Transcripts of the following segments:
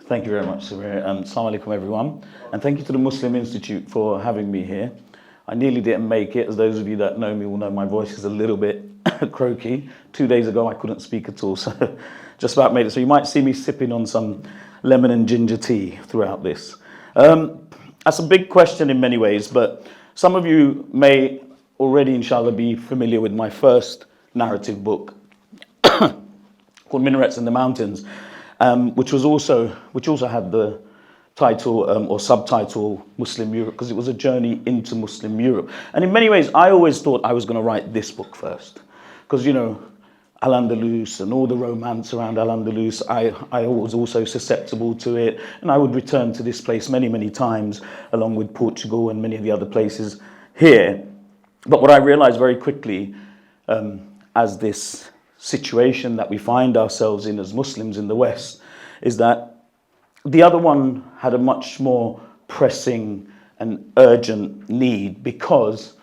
Thank you very much, Sameera. Assalamu alaikum, everyone. And thank you to the Muslim Institute for having me here. I nearly didn't make it. As those of you that know me will know, my voice is a little bit croaky. 2 days ago, I couldn't speak at all, so just about made it. So you might see me sipping on some lemon and ginger tea throughout this. That's a big question in many ways, but some of you may already, inshallah, be familiar with my first narrative book called Minarets in the Mountains, which also had the title or subtitle Muslim Europe, because it was a journey into Muslim Europe. And in many ways, I always thought I was going to write this book first, because, you know, Al-Andalus and all the romance around Al-Andalus, I was also susceptible to it, and I would return to this place many, many times, along with Portugal and many of the other places here. But what I realized very quickly, as this situation that we find ourselves in as Muslims in the West, is that the other one had a much more pressing and urgent need, because,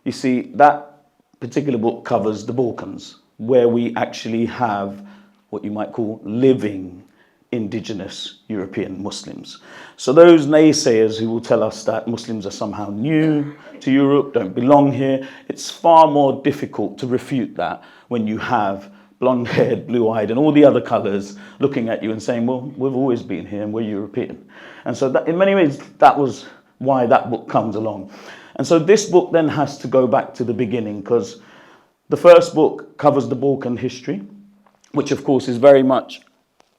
you see, that particular book covers the Balkans, where we actually have what you might call living indigenous European Muslims. So those naysayers who will tell us that Muslims are somehow new to Europe, don't belong here, it's far more difficult to refute that when you have blonde-haired, blue-eyed, and all the other colours looking at you and saying, well, we've always been here and we're European. And so that, in many ways, that was why that book comes along. And so this book then has to go back to the beginning, because the first book covers the Balkan history, which of course is very much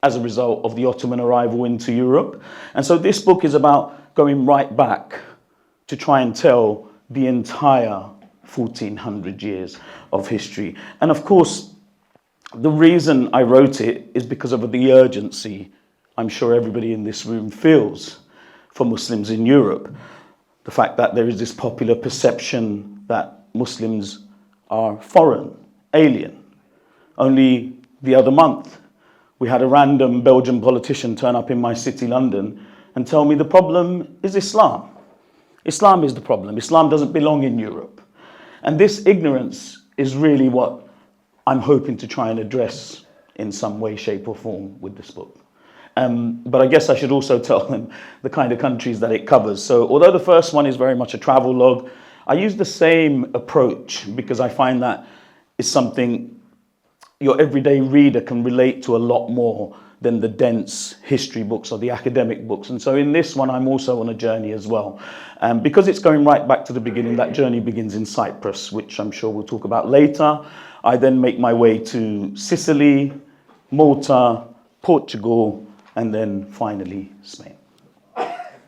as a result of the Ottoman arrival into Europe. And so this book is about going right back to try and tell the entire 1400 years of history. And of course, the reason I wrote it is because of the urgency I'm sure everybody in this room feels for Muslims in Europe. The fact that there is this popular perception that Muslims are foreign, alien. Only the other month, we had a random Belgian politician turn up in my city, London, and tell me the problem is Islam. Islam is the problem. Islam doesn't belong in Europe. And this ignorance is really what I'm hoping to try and address in some way, shape or form with this book. But I guess I should also tell them the kind of countries that it covers. So although the first one is very much a travel log, I use the same approach because I find that it's something your everyday reader can relate to a lot more than the dense history books or the academic books. And so in this one, I'm also on a journey as well. Because it's going right back to the beginning, that journey begins in Cyprus, which I'm sure we'll talk about later. I then make my way to Sicily, Malta, Portugal, and then finally Spain.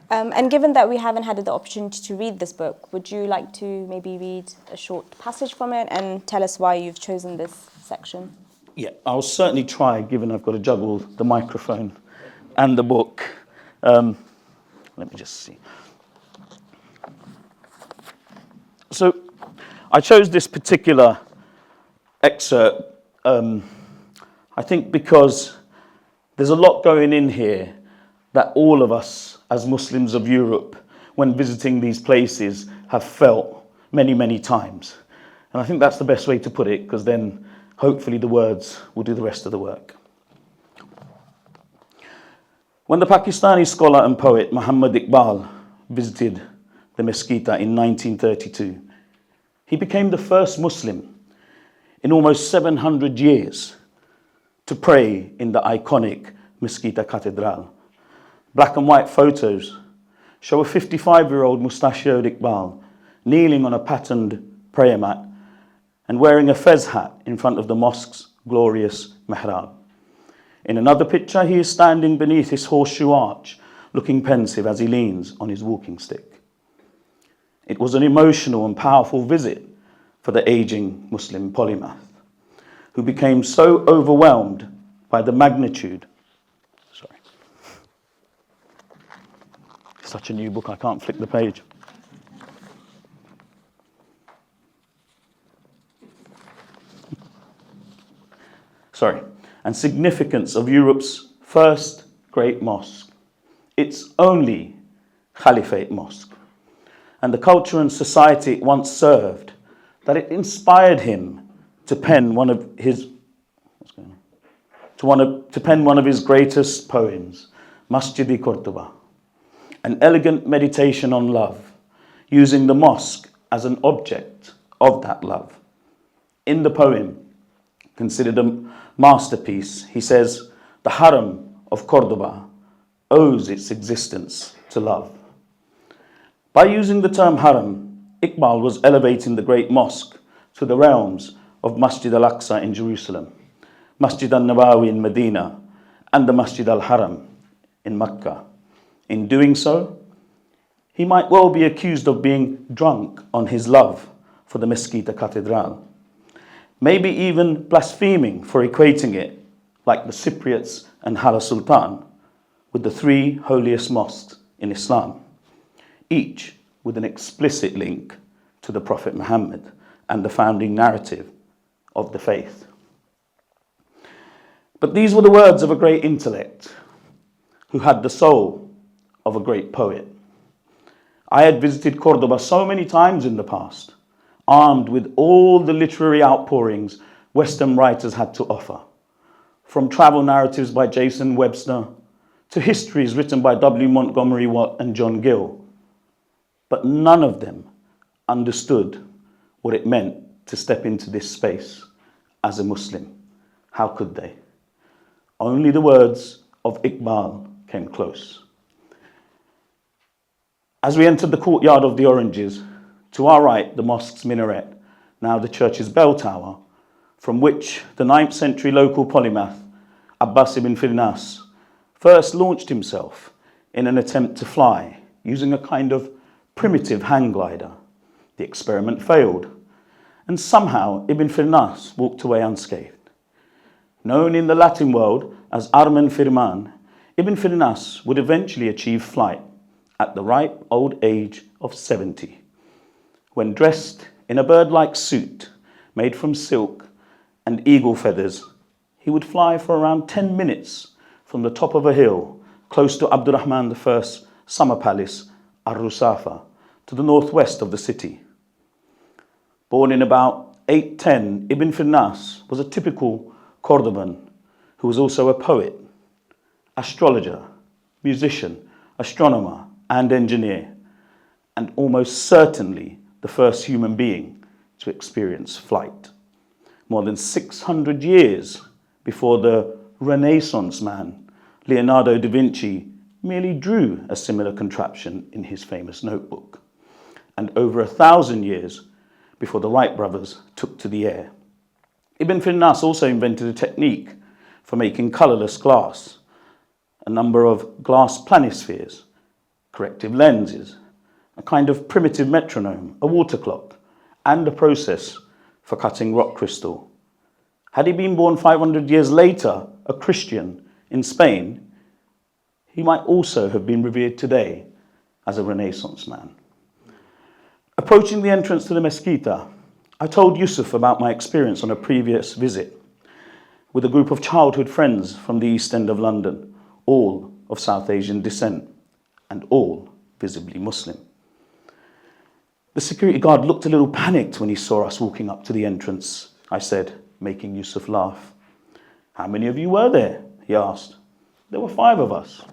And given that we haven't had the opportunity to read this book, would you like to maybe read a short passage from it and tell us why you've chosen this section? Yeah, I'll certainly try, given I've got to juggle the microphone and the book. Let me just see. So I chose this particular excerpt, I think because there's a lot going in here that all of us as Muslims of Europe, when visiting these places, have felt many, many times. And I think that's the best way to put it, because then hopefully the words will do the rest of the work. When the Pakistani scholar and poet Muhammad Iqbal visited the Mesquita in 1932, he became the first Muslim in almost 700 years to pray in the iconic Mesquita Cathedral. Black and white photos show a 55-year-old mustachioed Iqbal kneeling on a patterned prayer mat and wearing a fez hat in front of the mosque's glorious mihrab. In another picture, he is standing beneath his horseshoe arch, looking pensive as he leans on his walking stick. It was an emotional and powerful visit for the aging Muslim polymath, who became so overwhelmed by the magnitude. Sorry. Such a new book, I can't flick the page. Sorry. And significance of Europe's first great mosque, its only caliphate mosque, and the culture and society it once served, that it inspired him to pen one of his greatest poems, Masjid-i Cordoba, an elegant meditation on love, using the mosque as an object of that love. In the poem, considered a masterpiece, he says, the Haram of Cordoba owes its existence to love. By using the term Haram, Iqbal was elevating the great mosque to the realms of Masjid al-Aqsa in Jerusalem, Masjid al-Nabawi in Medina, and the Masjid al-Haram in Mecca. In doing so, he might well be accused of being drunk on his love for the Salisbury Cathedral, maybe even blaspheming for equating it, like the Cypriots and Hala Sultan, with the three holiest mosques in Islam, each with an explicit link to the Prophet Muhammad and the founding narrative of the faith. But these were the words of a great intellect who had the soul of a great poet. I had visited Cordoba so many times in the past, armed with all the literary outpourings Western writers had to offer, from travel narratives by Jason Webster to histories written by W. Montgomery Watt and John Gill. But none of them understood what it meant to step into this space as a Muslim. How could they? Only the words of Iqbal came close. As we entered the courtyard of the Oranges, to our right, the mosque's minaret, now the church's bell tower, from which the 9th century local polymath, Abbas ibn Firnas, first launched himself in an attempt to fly using a kind of primitive hang glider. The experiment failed, and somehow Ibn Firnas walked away unscathed. Known in the Latin world as Armen Firman, Ibn Firnas would eventually achieve flight at the ripe old age of 70, when dressed in a bird-like suit made from silk and eagle feathers, he would fly for around 10 minutes from the top of a hill close to Abdurrahman I's summer palace, Ar-Rusafa, to the northwest of the city. Born in about 810, Ibn Firnas was a typical Cordoban who was also a poet, astrologer, musician, astronomer, and engineer, and almost certainly the first human being to experience flight. More than 600 years before the Renaissance man, Leonardo da Vinci, merely drew a similar contraption in his famous notebook, and over 1,000 years before the Wright brothers took to the air. Ibn Firnas also invented a technique for making colourless glass, a number of glass planispheres, corrective lenses, a kind of primitive metronome, a water clock, and a process for cutting rock crystal. Had he been born 500 years later, a Christian, in Spain, he might also have been revered today as a Renaissance man. Approaching the entrance to the Mezquita, I told Yusuf about my experience on a previous visit with a group of childhood friends from the East End of London, all of South Asian descent and all visibly Muslim. The security guard looked a little panicked when he saw us walking up to the entrance, I said, making Yusuf laugh. How many of you were there? He asked. There were 5 of us.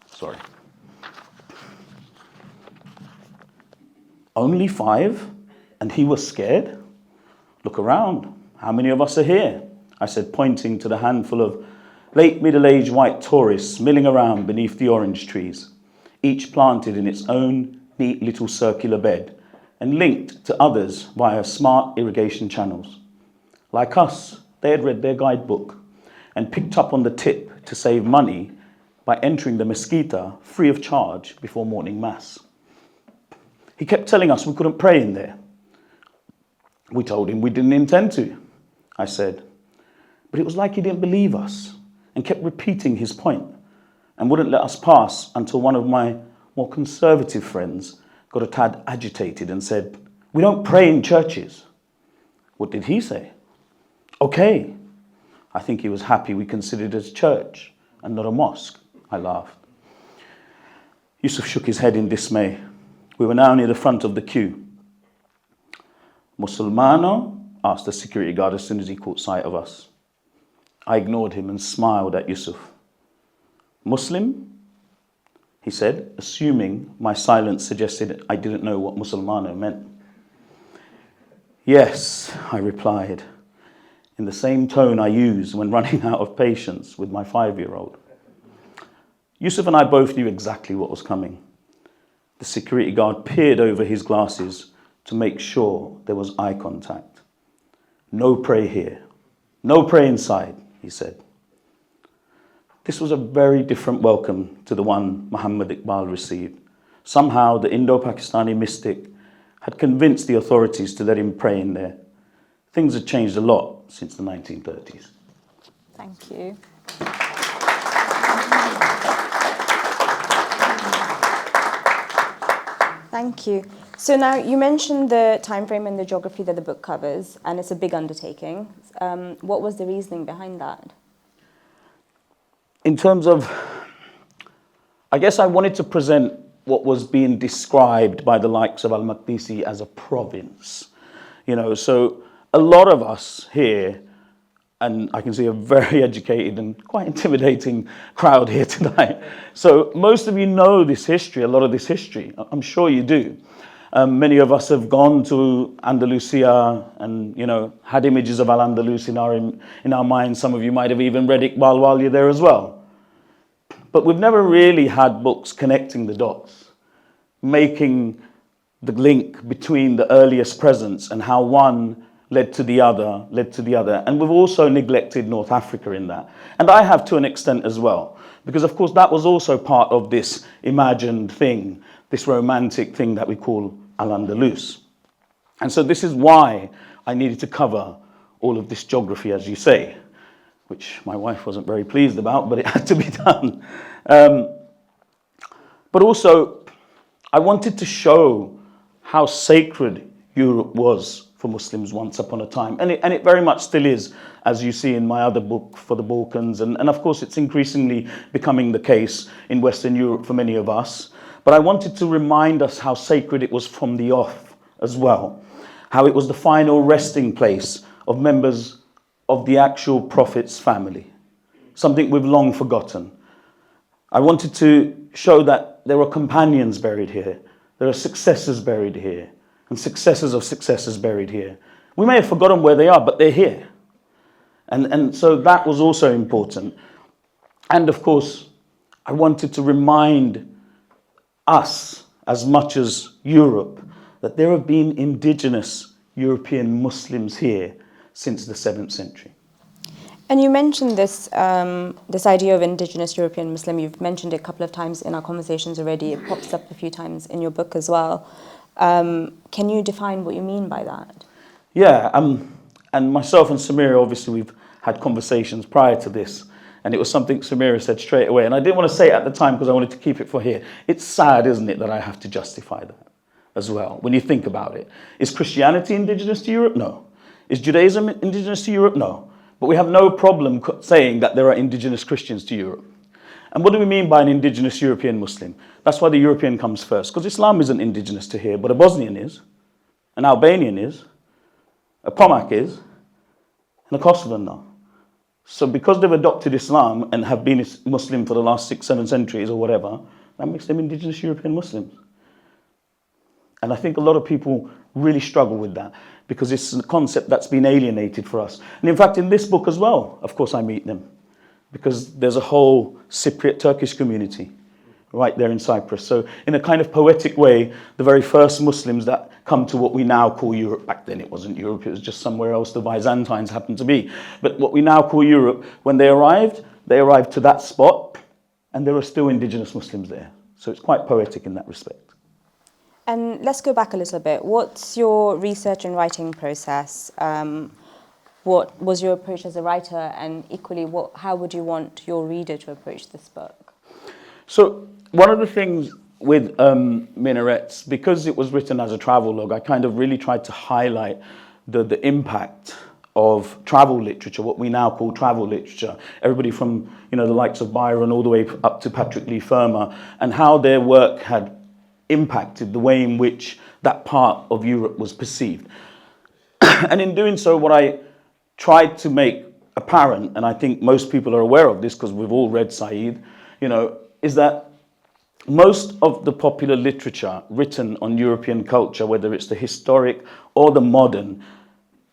Sorry. Only 5? And he was scared? Look around. How many of us are here? I said, pointing to the handful of late middle-aged white tourists milling around beneath the orange trees, each planted in its own neat little circular bed and linked to others via smart irrigation channels. Like us, they had read their guidebook and picked up on the tip to save money by entering the Mezquita free of charge before morning mass. He kept telling us we couldn't pray in there. We told him we didn't intend to, I said. But it was like he didn't believe us and kept repeating his point and wouldn't let us pass until one of my more conservative friends got a tad agitated and said, we don't pray in churches. What did he say? Okay. I think he was happy we considered it a church and not a mosque. I laughed. Yusuf shook his head in dismay. We were now near the front of the queue. Musulmano? Asked the security guard as soon as he caught sight of us. I ignored him and smiled at Yusuf. Muslim? He said, assuming my silence suggested I didn't know what Musulmano meant. Yes, I replied, in the same tone I use when running out of patience with my 5-year-old. Yusuf and I both knew exactly what was coming. The security guard peered over his glasses to make sure there was eye contact. No pray here. No pray inside, he said. This was a very different welcome to the one Muhammad Iqbal received. Somehow the Indo-Pakistani mystic had convinced the authorities to let him pray in there. Things had changed a lot since the 1930s. Thank you. Thank you. So now you mentioned the time frame and the geography that the book covers, and it's a big undertaking. What was the reasoning behind that? In terms of, I guess I wanted to present what was being described by the likes of Al-Maqdisi as a province. You know, so a lot of us here, and I can see a very educated and quite intimidating crowd here tonight. So most of you know this history, a lot of this history. I'm sure you do. Many of us have gone to Andalusia and, you know, had images of Al-Andalus in our minds. Some of you might have even read Iqbal while you're there as well. But we've never really had books connecting the dots, making the link between the earliest presence and how one led to the other. And we've also neglected North Africa in that. And I have to an extent as well, because of course that was also part of this imagined thing, this romantic thing that we call Al-Andalus. And so this is why I needed to cover all of this geography, as you say, which my wife wasn't very pleased about, but it had to be done. But also, I wanted to show how sacred Europe was for Muslims once upon a time. And it very much still is, as you see in my other book for the Balkans. And of course, it's increasingly becoming the case in Western Europe for many of us. But I wanted to remind us how sacred it was from the off as well. How it was the final resting place of members of the actual Prophet's family. Something we've long forgotten. I wanted to show that there are companions buried here. There are successors buried here. And successors of successors buried here. We may have forgotten where they are, but they're here. And so that was also important. And of course, I wanted to remind us, as much as Europe, that there have been indigenous European Muslims here since the 7th century. And you mentioned this this idea of indigenous European Muslim. You've mentioned it a couple of times in our conversations already. It pops up a few times in your book as well. Can you define what you mean by that? Yeah, and myself and Sameera, obviously, we've had conversations prior to this, and it was something Sameera said straight away. And I didn't want to say it at the time because I wanted to keep it for here. It's sad, isn't it, that I have to justify that as well, when you think about it. Is Christianity indigenous to Europe? No. Is Judaism indigenous to Europe? No. But we have no problem saying that there are indigenous Christians to Europe. And what do we mean by an indigenous European Muslim? That's why the European comes first, because Islam isn't indigenous to here, but a Bosnian is, an Albanian is, a Pomak is, and a Kosovan now. So because they've adopted Islam and have been Muslim for the last 6-7 centuries or whatever, that makes them indigenous European Muslims. And I think a lot of people really struggle with that because it's a concept that's been alienated for us. And in fact, in this book as well, of course, I meet them because there's a whole Cypriot Turkish community right there in Cyprus. So in a kind of poetic way, the very first Muslims that come to what we now call Europe, back then it wasn't Europe, it was just somewhere else the Byzantines happened to be. But what we now call Europe, when they arrived to that spot and there are still indigenous Muslims there. So it's quite poetic in that respect. And let's go back a little bit. What's your research and writing process? What was your approach as a writer? And equally, how would you want your reader to approach this book? So one of the things with Minarets, because it was written as a travel log, I kind of really tried to highlight the impact of travel literature, what we now call travel literature. Everybody from the likes of Byron all the way up to Patrick Leigh Fermor, and how their work had impacted the way in which that part of Europe was perceived. And in doing so, what I tried to make apparent, and I think most people are aware of this because we've all read Said, is that most of the popular literature written on European culture, whether it's the historic or the modern,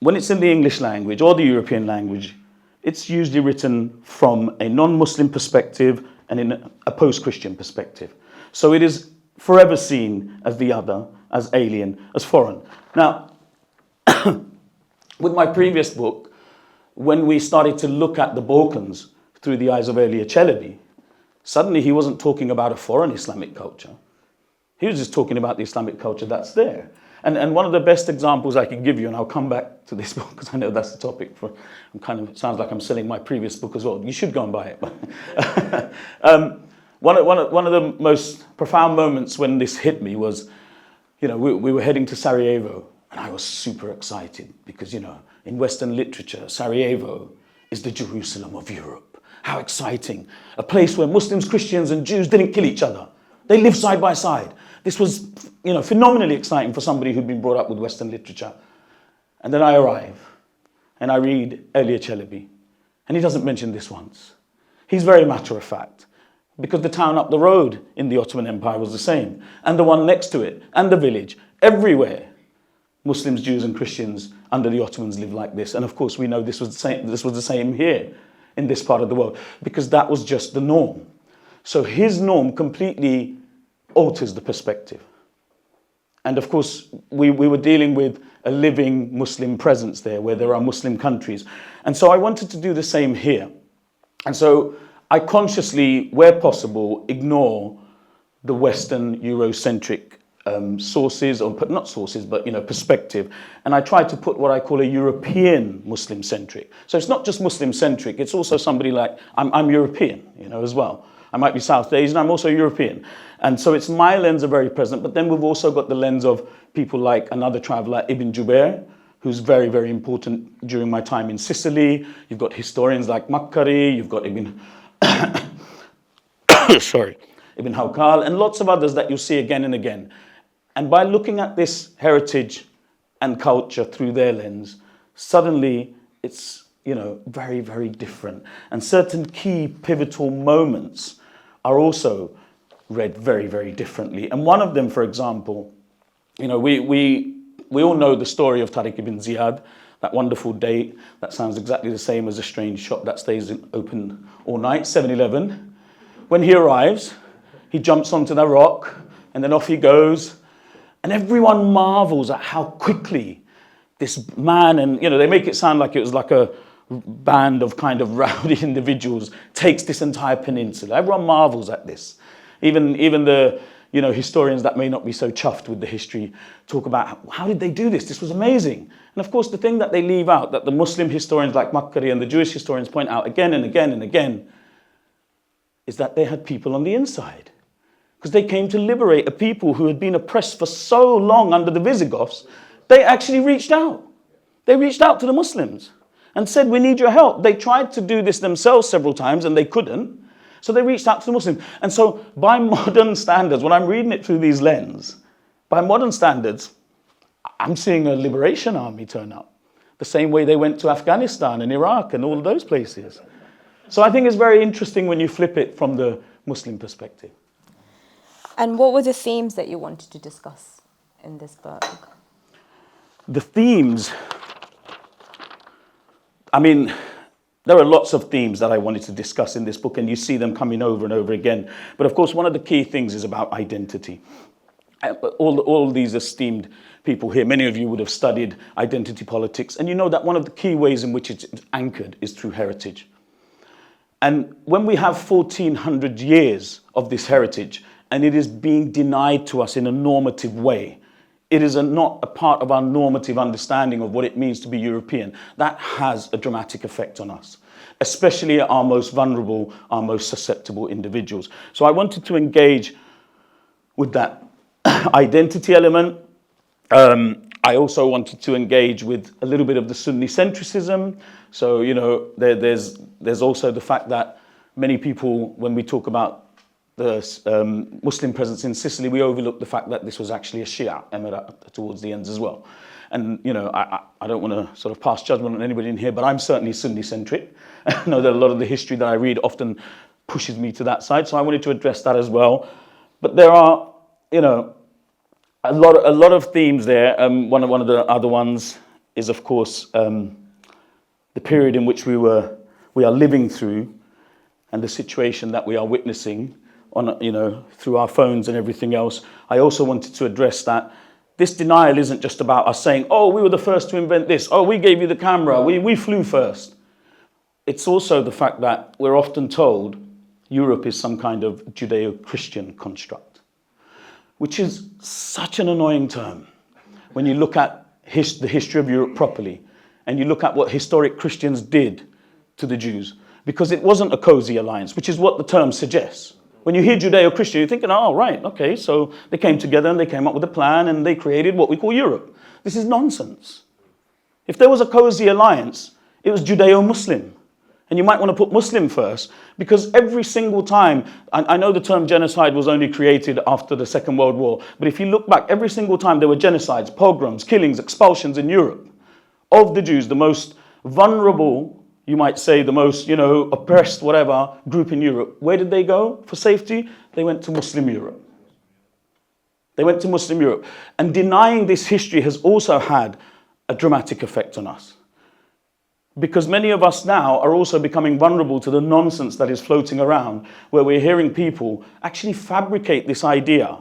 when it's in the English language or the European language, it's usually written from a non-Muslim perspective and in a post-Christian perspective. So it is forever seen as the other, as alien, as foreign. Now, with my previous book, when we started to look at the Balkans through the eyes of Elia Çelebi, suddenly he wasn't talking about a foreign Islamic culture. He was just talking about the Islamic culture that's there. And one of the best examples I can give you, and I'll come back to this book because I know that's the topic for, it sounds like I'm selling my previous book as well. You should go and buy it. One of the most profound moments when this hit me was, we were heading to Sarajevo, and I was super excited because, in Western literature, Sarajevo is the Jerusalem of Europe. How exciting. A place where Muslims, Christians, and Jews didn't kill each other. They lived side by side. This was, phenomenally exciting for somebody who'd been brought up with Western literature. And then I arrive, and I read Elia Çelebi, and he doesn't mention this once. He's very matter of fact, because the town up the road in the Ottoman Empire was the same, and the one next to it, and the village, everywhere. Muslims, Jews, and Christians under the Ottomans lived like this. And of course, we know this was the same here in this part of the world, because that was just the norm. So his norm completely alters the perspective. And of course, we were dealing with a living Muslim presence there, where there are Muslim countries. And so I wanted to do the same here. And so I consciously, where possible, ignore the Western Eurocentric sources, or not sources, but perspective. And I try to put what I call a European Muslim-centric. So it's not just Muslim-centric, it's also somebody like, I'm European, as well. I might be South Asian, I'm also European. And so it's my lens are very present, but then we've also got the lens of people like another traveler, Ibn Jubair, who's very, very important during my time in Sicily. You've got historians like Makkari, you've got Ibn Ibn Hawqal, and lots of others that you'll see again and again. And by looking at this heritage and culture through their lens, suddenly it's, very, very different. And certain key pivotal moments are also read very, very differently. And one of them, for example, we all know the story of Tariq ibn Ziyad, that wonderful date that sounds exactly the same as a strange shop that stays open all night, 7-Eleven. When he arrives, he jumps onto the rock, and then off he goes. And everyone marvels at how quickly this man, and they make it sound like it was like a band of kind of rowdy individuals, takes this entire peninsula. Everyone marvels at this. Even the historians that may not be so chuffed with the history talk about how did they do this? This was amazing. And of course, the thing that they leave out, that the Muslim historians like Makkari and the Jewish historians point out again and again and again, is that they had people on the inside. Because they came to liberate a people who had been oppressed for so long under the Visigoths. They actually reached out. They reached out to the Muslims and said, we need your help. They tried to do this themselves several times and they couldn't. So they reached out to the Muslims. And so by modern standards, when I'm reading it through these lenses, by modern standards, I'm seeing a liberation army turn up. The same way they went to Afghanistan and Iraq and all of those places. So I think it's very interesting when you flip it from the Muslim perspective. And what were the themes that you wanted to discuss in this book? The themes, there are lots of themes that I wanted to discuss in this book, and you see them coming over and over again. But of course, one of the key things is about identity. All these esteemed people here, many of you would have studied identity politics, and you know that one of the key ways in which it's anchored is through heritage. And when we have 1,400 years of this heritage, and it is being denied to us in a normative way, it is not a part of our normative understanding of what it means to be European. That has a dramatic effect on us, especially our most vulnerable, our most susceptible individuals. So I wanted to engage with that identity element. I also wanted to engage with a little bit of the Sunni centricism. So, there's also the fact that many people, when we talk about the Muslim presence in Sicily, we overlook the fact that this was actually a Shia emirate towards the ends as well. And, I don't want to sort of pass judgment on anybody in here, but I'm certainly Sunni-centric. I know that a lot of the history that I read often pushes me to that side. So I wanted to address that as well. But there are, you know, a lot of themes there. One of the other ones is, of course, the period in which we are living through, and the situation that we are witnessing on, you know, through our phones and everything else. I also wanted to address that this denial isn't just about us saying, oh, we were the first to invent this. Oh, we gave you the camera. We flew first. It's also the fact that we're often told Europe is some kind of Judeo-Christian construct, which is such an annoying term when you look at the history of Europe properly, and you look at what historic Christians did to the Jews, because it wasn't a cozy alliance, which is what the term suggests. When you hear Judeo-Christian, you're thinking, oh, right, okay, so they came together and they came up with a plan and they created what we call Europe. This is nonsense. If there was a cozy alliance, it was Judeo-Muslim. And you might want to put Muslim first, because every single time, I know the term genocide was only created after the Second World War, but if you look back, every single time there were genocides, pogroms, killings, expulsions in Europe of the Jews, the most vulnerable, you might say, the most, you know, oppressed, whatever, group in Europe. Where did they go for safety? They went to Muslim Europe. They went to Muslim Europe. And denying this history has also had a dramatic effect on us. Because many of us now are also becoming vulnerable to the nonsense that is floating around, where we're hearing people actually fabricate this idea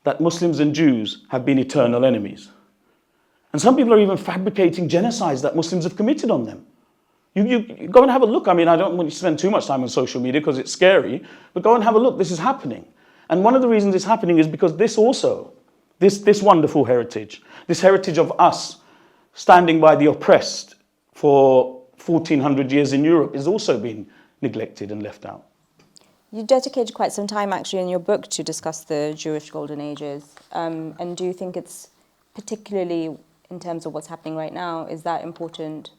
that Muslims and Jews have been eternal enemies. And some people are even fabricating genocides that Muslims have committed on them. You go and have a look. I mean, I don't want you to spend too much time on social media because it's scary, but go and have a look. This is happening. And one of the reasons it's happening is because this wonderful heritage, this heritage of us standing by the oppressed for 1400 years in Europe, is also being neglected and left out. You dedicated quite some time actually in your book to discuss the Jewish Golden Ages. And do you think it's particularly in terms of what's happening right now, is that important?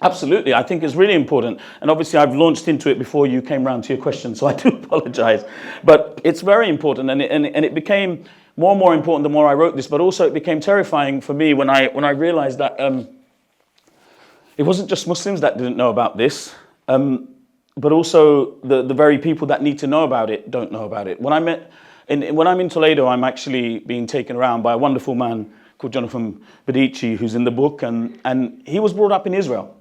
Absolutely, I think it's really important. And obviously I've launched into it before you came round to your question, so I do apologize. But it's very important, and it became more and more important the more I wrote this, but also it became terrifying for me when I realized that it wasn't just Muslims that didn't know about this, but also the very people that need to know about it don't know about it. When I'm in Toledo, I'm actually being taken around by a wonderful man called Jonathan Bedici, who's in the book, and he was brought up in Israel.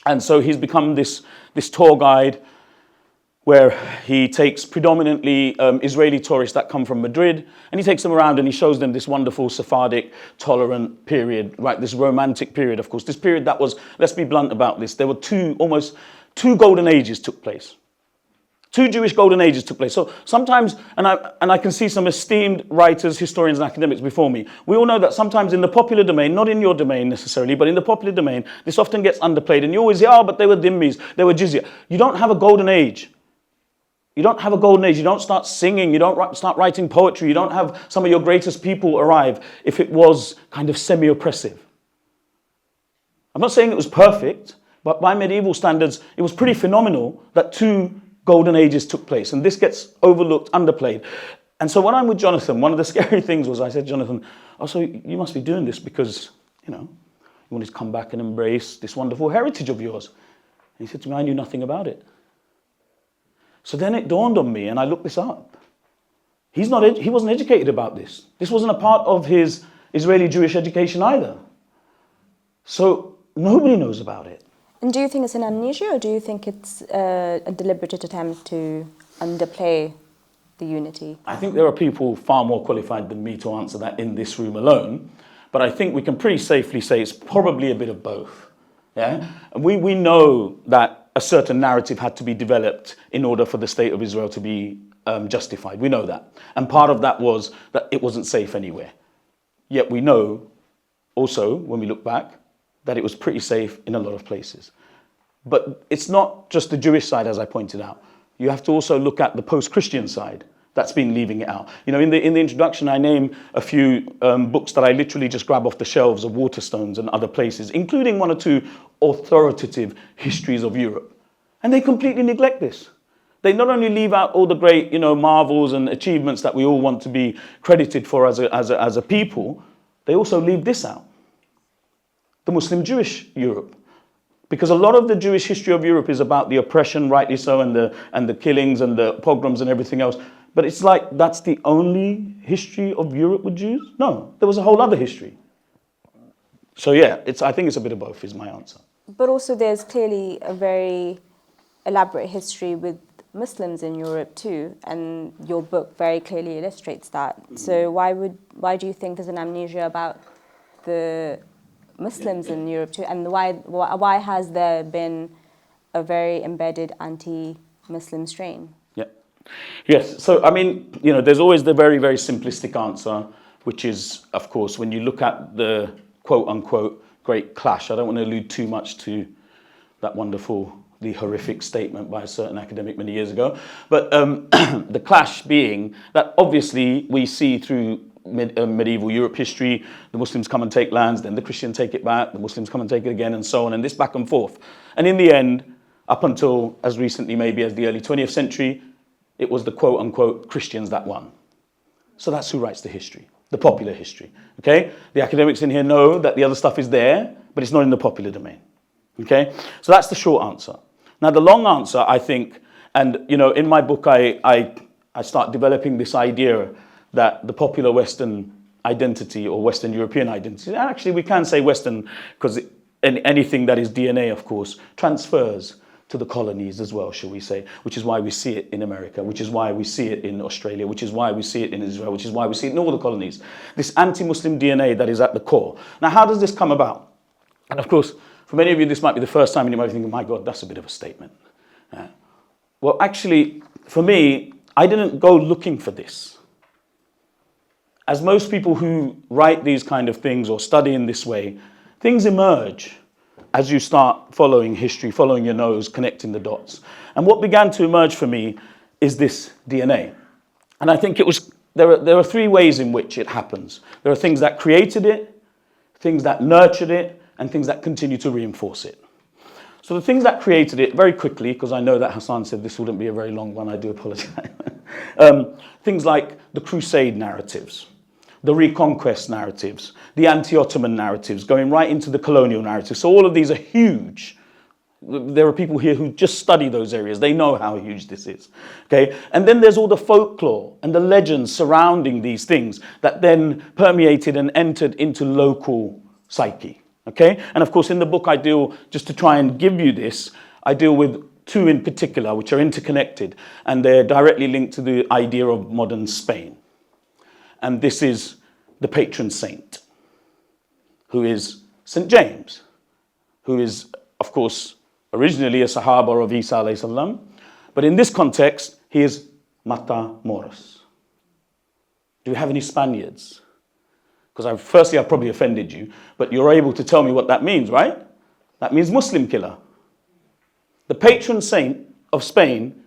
And so he's become this tour guide where he takes predominantly Israeli tourists that come from Madrid, and he takes them around and he shows them this wonderful Sephardic, tolerant period, right? This romantic period, of course. This period that was, let's be blunt about this, there were almost two golden ages took place. Two Jewish golden ages took place. So sometimes, and I can see some esteemed writers, historians, and academics before me, we all know that sometimes in the popular domain, not in your domain necessarily, but in the popular domain, this often gets underplayed. And you always hear, oh, but they were dhimmis, they were jizya. You don't have a golden age. You don't have a golden age. You don't start singing. You don't start writing poetry. You don't have some of your greatest people arrive if it was kind of semi-oppressive. I'm not saying it was perfect, but by medieval standards, it was pretty phenomenal that two golden ages took place, and this gets overlooked, underplayed. And so when I'm with Jonathan, one of the scary things was I said, Jonathan, oh, so you must be doing this because, you know, you wanted to come back and embrace this wonderful heritage of yours. And he said to me, I knew nothing about it. So then it dawned on me, and I looked this up. He wasn't educated about this. This wasn't a part of his Israeli Jewish education either. So nobody knows about it. And do you think it's an amnesia, or do you think it's a deliberate attempt to underplay the unity? I think there are people far more qualified than me to answer that in this room alone, but I think we can pretty safely say it's probably a bit of both. Yeah, we know that a certain narrative had to be developed in order for the state of Israel to be justified. We know that, and part of that was that it wasn't safe anywhere. Yet we know also, when we look back, that it was pretty safe in a lot of places. But it's not just the Jewish side, as I pointed out. You have to also look at the post-Christian side that's been leaving it out. You know, in the introduction, I name a few books that I literally just grab off the shelves of Waterstones and other places, including one or two authoritative histories of Europe. And they completely neglect this. They not only leave out all the great, you know, marvels and achievements that we all want to be credited for as a people, they also leave this out. The Muslim-Jewish Europe. Because a lot of the Jewish history of Europe is about the oppression, rightly so, and the killings and the pogroms and everything else. But it's like that's the only history of Europe with Jews? No, there was a whole other history. So yeah, I think it's a bit of both is my answer. But also there's clearly a very elaborate history with Muslims in Europe too, and your book very clearly illustrates that. So why do you think there's an amnesia about the Muslims in Europe too, and why has there been a very embedded anti-Muslim strain? Yeah. Yes. So I mean, there's always the very, very simplistic answer, which is, of course, when you look at the quote-unquote great clash. I don't want to allude too much to that the horrific statement by a certain academic many years ago. But the clash being that obviously we see through medieval Europe history, the Muslims come and take lands, then the Christians take it back, the Muslims come and take it again, and so on, and this back and forth. And in the end, up until as recently maybe as the early 20th century, it was the quote-unquote Christians that won. So that's who writes the history, the popular history, okay? The academics in here know that the other stuff is there, but it's not in the popular domain, okay? So that's the short answer. Now, the long answer, I think, and, in my book, I start developing this idea that the popular Western identity or Western European identity, and actually we can say Western because anything that is DNA, of course, transfers to the colonies as well, shall we say, which is why we see it in America, which is why we see it in Australia, which is why we see it in Israel, which is why we see it in all the colonies. This anti-Muslim DNA that is at the core. Now, how does this come about? And of course, for many of you, this might be the first time and you might be thinking, my God, that's a bit of a statement. Well, actually, for me, I didn't go looking for this. As most people who write these kind of things or study in this way, things emerge as you start following history, following your nose, connecting the dots. And what began to emerge for me is this DNA. And I think there are three ways in which it happens. There are things that created it, things that nurtured it, and things that continue to reinforce it. So the things that created it, very quickly, because I know that Hassan said this wouldn't be a very long one, I do apologize. Things like the Crusade narratives, the Reconquest narratives, the anti-Ottoman narratives, going right into the colonial narratives. So all of these are huge. There are people here who just study those areas. They know how huge this is. Okay? And then there's all the folklore and the legends surrounding these things that then permeated and entered into local psyche. Okay? And of course, in the book, I deal, just to try and give you this, I deal with two in particular, which are interconnected, and they're directly linked to the idea of modern Spain. And this is the patron saint, who is St. James, who is, of course, originally a Sahaba of Isa alayhi salam, but in this context, he is Matamoros. Do we have any Spaniards? Because firstly, I've probably offended you, but you're able to tell me what that means, right? That means Muslim killer. The patron saint of Spain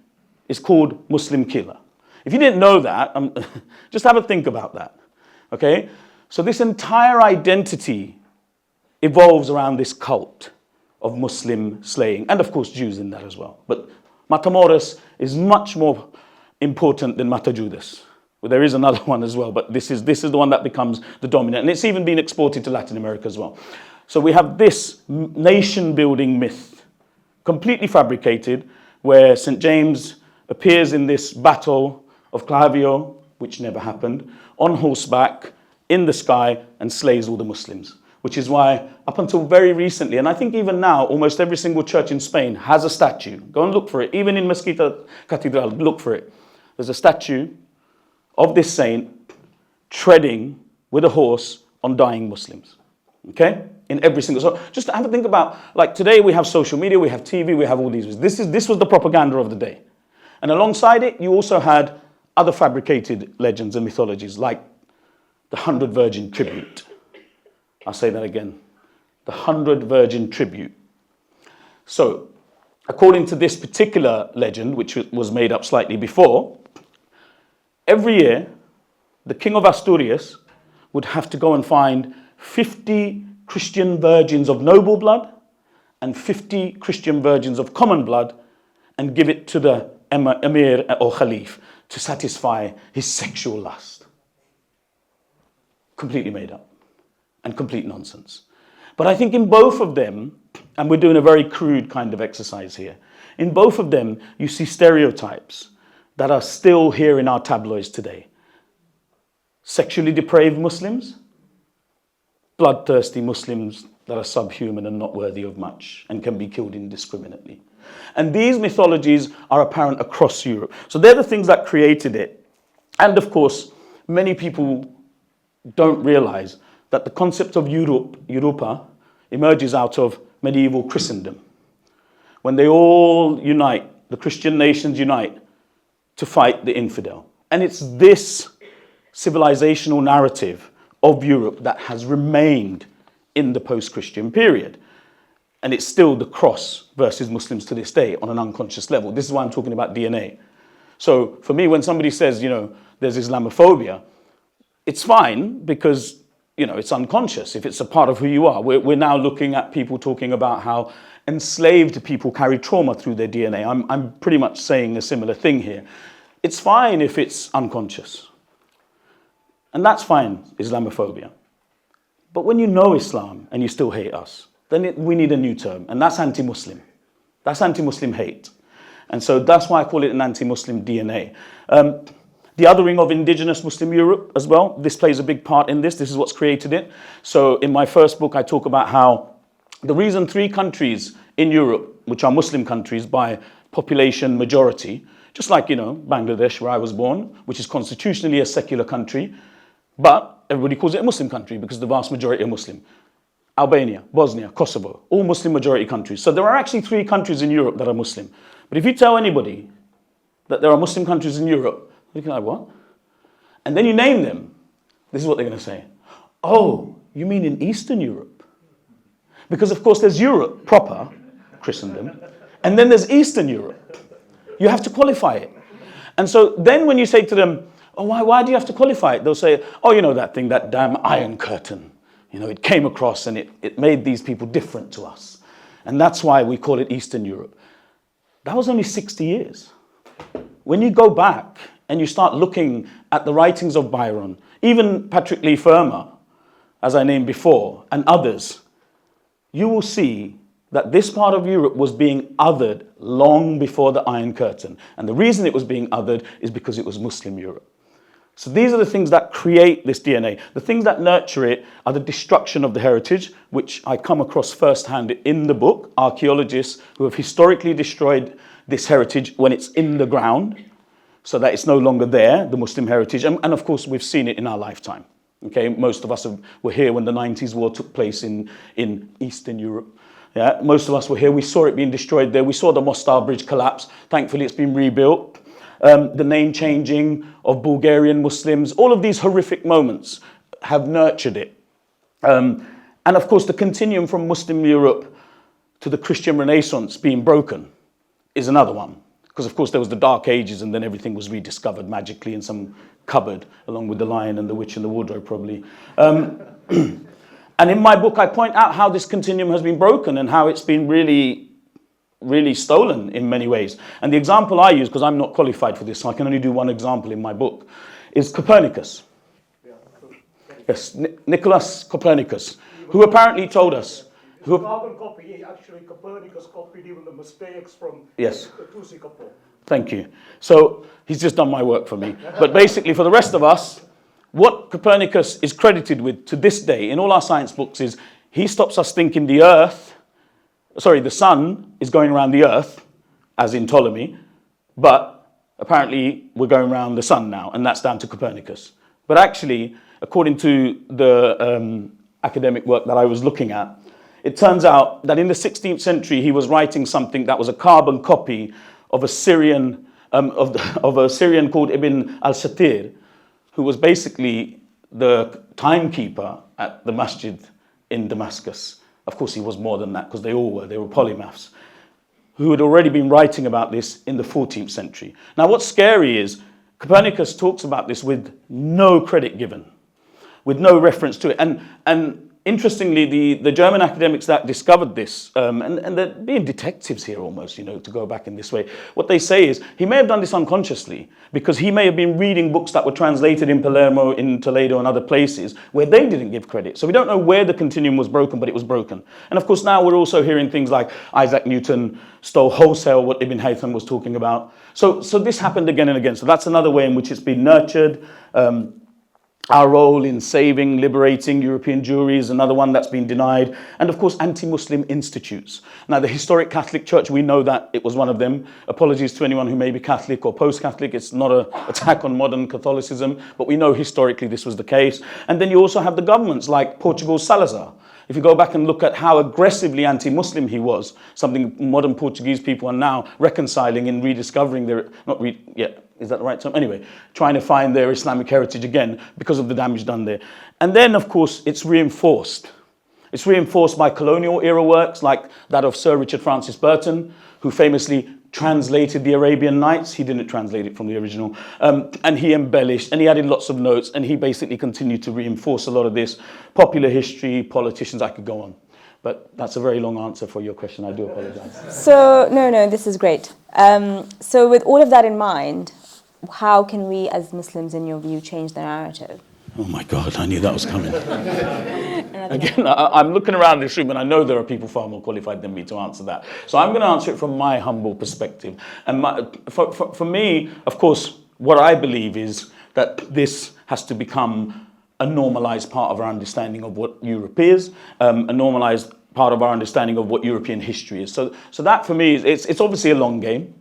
is called Muslim killer. If you didn't know that, just have a think about that, okay? So this entire identity evolves around this cult of Muslim slaying, and of course Jews in that as well. But Matamoros is much more important than Matajudas. Well, there is another one as well, but this is the one that becomes the dominant, and it's even been exported to Latin America as well. So we have this nation-building myth, completely fabricated, where St. James appears in this battle of Clavio, which never happened, on horseback, in the sky, and slays all the Muslims. Which is why, up until very recently, and I think even now, almost every single church in Spain has a statue. Go and look for it. Even in Salisbury Cathedral, look for it. There's a statue of this saint treading with a horse on dying Muslims. Okay? In every single... So just have a think about, like today we have social media, we have TV, we have all these. This was the propaganda of the day. And alongside it, you also had other fabricated legends and mythologies, like the 100 Virgin Tribute. I'll say that again. The 100 Virgin Tribute. So, according to this particular legend, which was made up slightly before, every year, the King of Asturias would have to go and find 50 Christian virgins of noble blood and 50 Christian virgins of common blood and give it to the Emir or Khalif to satisfy his sexual lust. Completely made up and complete nonsense. But I think in both of them, and we're doing a very crude kind of exercise here. In both of them, you see stereotypes that are still here in our tabloids today. Sexually depraved Muslims, bloodthirsty Muslims that are subhuman and not worthy of much and can be killed indiscriminately. And these mythologies are apparent across Europe. So they're the things that created it. And of course, many people don't realize that the concept of Europa emerges out of medieval Christendom. When they all unite, the Christian nations unite to fight the infidel. And it's this civilizational narrative of Europe that has remained in the post-Christian period. And it's still the cross versus Muslims to this day on an unconscious level. This is why I'm talking about DNA. So for me, when somebody says, there's Islamophobia, it's fine because, it's unconscious if it's a part of who you are. We're now looking at people talking about how enslaved people carry trauma through their DNA. I'm pretty much saying a similar thing here. It's fine if it's unconscious. And that's fine, Islamophobia. But when you know Islam and you still hate us, then we need a new term, and that's anti-Muslim. That's anti-Muslim hate. And so that's why I call it an anti-Muslim DNA. The othering of indigenous Muslim Europe as well, this plays a big part in this. This is what's created it. So in my first book, I talk about how the reason 3 countries in Europe, which are Muslim countries by population majority, just like, Bangladesh, where I was born, which is constitutionally a secular country, but everybody calls it a Muslim country because the vast majority are Muslim. Albania, Bosnia, Kosovo, all Muslim majority countries. So there are actually 3 countries in Europe that are Muslim. But if you tell anybody that there are Muslim countries in Europe, they're like, what? And then you name them, this is what they're going to say. Oh, you mean in Eastern Europe? Because of course there's Europe proper, Christendom, and then there's Eastern Europe. You have to qualify it. And so then when you say to them, oh, why do you have to qualify it? They'll say, oh, that thing, that damn Iron Curtain. It came across and it made these people different to us. And that's why we call it Eastern Europe. That was only 60 years. When you go back and you start looking at the writings of Byron, even Patrick Leigh Fermor, as I named before, and others, you will see that this part of Europe was being othered long before the Iron Curtain. And the reason it was being othered is because it was Muslim Europe. So these are the things that create this DNA. The things that nurture it are the destruction of the heritage, which I come across firsthand in the book, archaeologists who have historically destroyed this heritage when it's in the ground, so that it's no longer there, the Muslim heritage. And of course, we've seen it in our lifetime. Okay, most of us were here when the 90s war took place in Eastern Europe. Yeah, most of us were here. We saw it being destroyed there. We saw the Mostar Bridge collapse. Thankfully, it's been rebuilt. The name changing of Bulgarian Muslims, all of these horrific moments have nurtured it. And of course, the continuum from Muslim Europe to the Christian Renaissance being broken is another one. Because of course there was the Dark Ages and then everything was rediscovered magically in some cupboard, along with the Lion and the Witch and the Wardrobe probably. And in my book, I point out how this continuum has been broken and how it's been really stolen in many ways. And the example I use, because I'm not qualified for this, so I can only do one example in my book, is Copernicus. Yes, Nicholas Copernicus, who apparently told us... The carbon copy, actually Copernicus copied even the mistakes from Singapore. Thank you. So he's just done my work for me. But basically for the rest of us, what Copernicus is credited with to this day in all our science books is he stops us thinking the sun is going around the earth, as in Ptolemy, but apparently we're going around the sun now, and that's down to Copernicus. But actually, according to the academic work that I was looking at, it turns out that in the 16th century, he was writing something that was a carbon copy of a Syrian, of a Syrian called Ibn al-Shatir, who was basically the timekeeper at the masjid in Damascus. Of course, he was more than that because they were polymaths, who had already been writing about this in the 14th century. Now, what's scary is Copernicus talks about this with no credit given, with no reference to it. And interestingly, the German academics that discovered this, and they're being detectives here almost, you know, to go back in this way, what they say is he may have done this unconsciously because he may have been reading books that were translated in Palermo, in Toledo and other places where they didn't give credit. So we don't know where the continuum was broken, but it was broken. And of course now we're also hearing things like Isaac Newton stole wholesale what Ibn Haytham was talking about. So this happened again and again. So that's another way in which it's been nurtured. Our role in saving, liberating European Jewry is another one that's been denied. And of course, anti-Muslim institutes. Now, the historic Catholic Church, we know that it was one of them. Apologies to anyone who may be Catholic or post-Catholic. It's not an attack on modern Catholicism, but we know historically this was the case. And then you also have the governments like Portugal's Salazar. If you go back and look at how aggressively anti-Muslim he was, something modern Portuguese people are now reconciling and rediscovering their, is that the right term? Anyway, trying to find their Islamic heritage again because of the damage done there. And then, of course, it's reinforced. It's reinforced by colonial era works like that of Sir Richard Francis Burton, who famously translated the Arabian Nights. He didn't translate it from the original. And he embellished and he added lots of notes and he basically continued to reinforce a lot of this. Popular history, politicians, I could go on. But that's a very long answer for your question. I do apologize. So, no, this is great. So with all of that in mind, how can we as Muslims, in your view, change the narrative? Oh my God, I knew that was coming. Again, I'm looking around this room and I know there are people far more qualified than me to answer that. So I'm going to answer it from my humble perspective. And for me, of course, what I believe is that this has to become a normalized part of our understanding of what Europe is, a normalized part of our understanding of what European history is. So that for me, it's obviously a long game.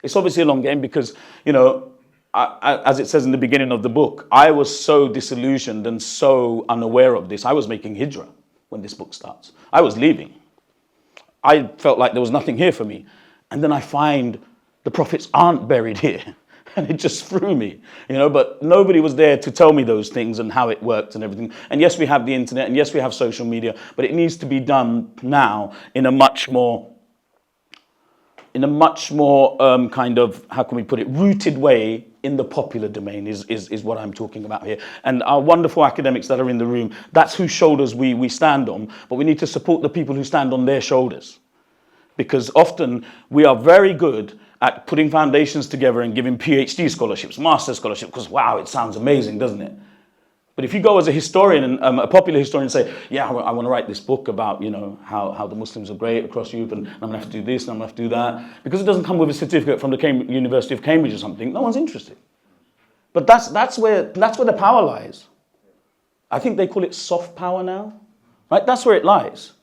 It's obviously a long game because, you know, as it says in the beginning of the book, I was so disillusioned and so unaware of this. I was making hijrah when this book starts. I was leaving. I felt like there was nothing here for me. And then I find the prophets aren't buried here. And it just threw me, you know, but nobody was there to tell me those things and how it worked and everything. And yes, we have the internet and yes, we have social media, but it needs to be done now in a much more kind of, how can we put it, rooted way in the popular domain is what I'm talking about here. And our wonderful academics that are in the room, that's whose shoulders we stand on, but we need to support the people who stand on their shoulders. Because often we are very good at putting foundations together and giving PhD scholarships, master scholarships, because wow, it sounds amazing, doesn't it? But if you go as a historian, and a popular historian, and say, yeah, I want to write this book about, you know, how the Muslims are great across Europe, and I'm going to have to do this, and I'm going to have to do that, because it doesn't come with a certificate from the University of Cambridge or something, no one's interested. But that's where the power lies. I think they call it soft power now, right? That's where it lies,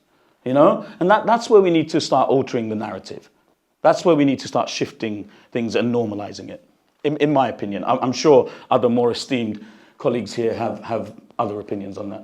you know? And that's where we need to start altering the narrative. That's where we need to start shifting things and normalizing it, in my opinion. I'm sure other more esteemed colleagues here have other opinions on that.